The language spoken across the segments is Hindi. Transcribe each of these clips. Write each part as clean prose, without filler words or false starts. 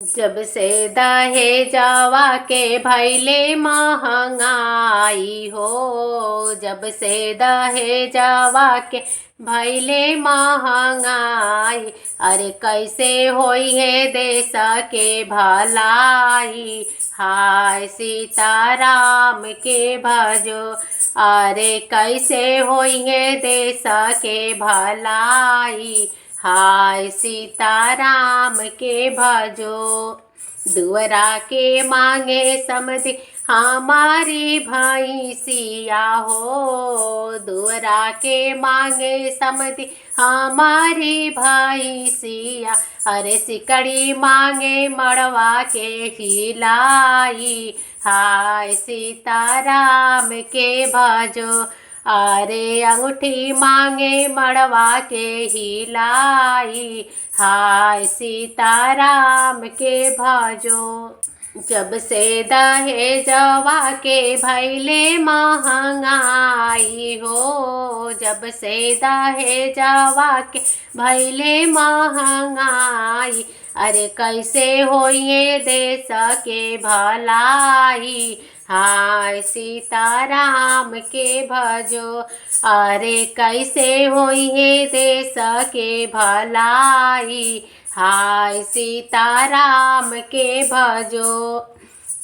जब से दहेजवा के भइले महंगाई हो। जब से दहेजवा के भइले महंगाई। अरे कैसे होई है देश के भलाई। हाय सीताराम के भजो। अरे कैसे होई है देश के भलाई। हाय सीताराम के भजो। दुअरा के मांगे समधि हमारी भैंसिया हो। दुअरा के मांगे समधि हमारी भैंसिया। अरे सिकड़ी मांगे मड़वा के हिलाई। हाय सीताराम के भजो। अरे अंगूठी मांगे मड़वा के हिलाई। हाय सीताराम के भजो। जब से दहेजवा के भइले महंगाई हो। जब से दहेजवा के भइले महंगाई। अरे कैसे होइए देश के भलाई। हाय सीताराम के भजो। अरे कैसे होइए देश के भलाई। हाय सीताराम के भजो।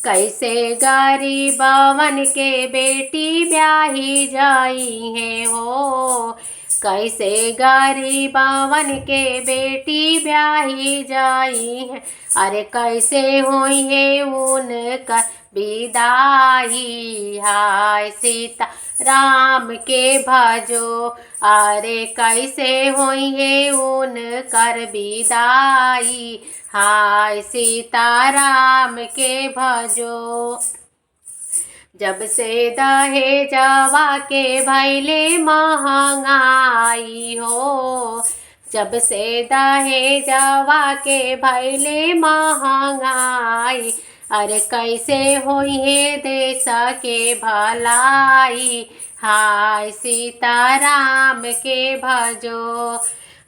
कैसे गरीबवन के बेटी ब्याही जाई है हो। कैसे गरीबवन के बेटी ब्याही जाई है। अरे कैसे होई है उनका विदाई। हाय सीता राम के भजो। अरे कैसे होई है उनकर विदाई। हाय सीताराम के भजो। जब से दहेजवा के भइले महंगाई हो। जब से दहेजवा के भइले महंगाई। अरे कैसे होई है देश के भलाई। हाय सीताराम के भजो।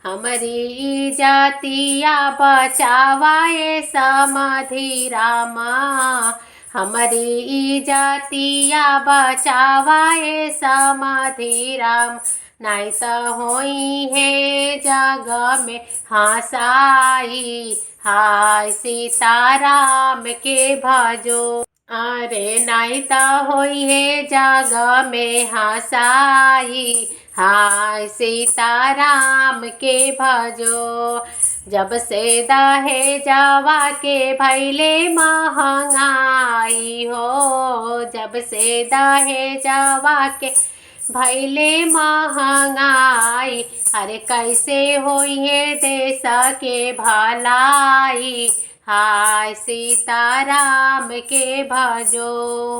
हमारी जातिया बचावाए समधि रामा। हमारी जातिया बचावाए समधि राम। नहीं तो होई है जग में हंसाई। हाय सीताराम के भजो। अरे नहीं तो होई है जग में हंसाई। हाय सीताराम के भजो। जब से दहेजवा के भइले महंगाई हो। जब से दहेजवा के भइले महंगाई। अरे कैसे होई है देश के भलाई। हाय सीताराम के भजो।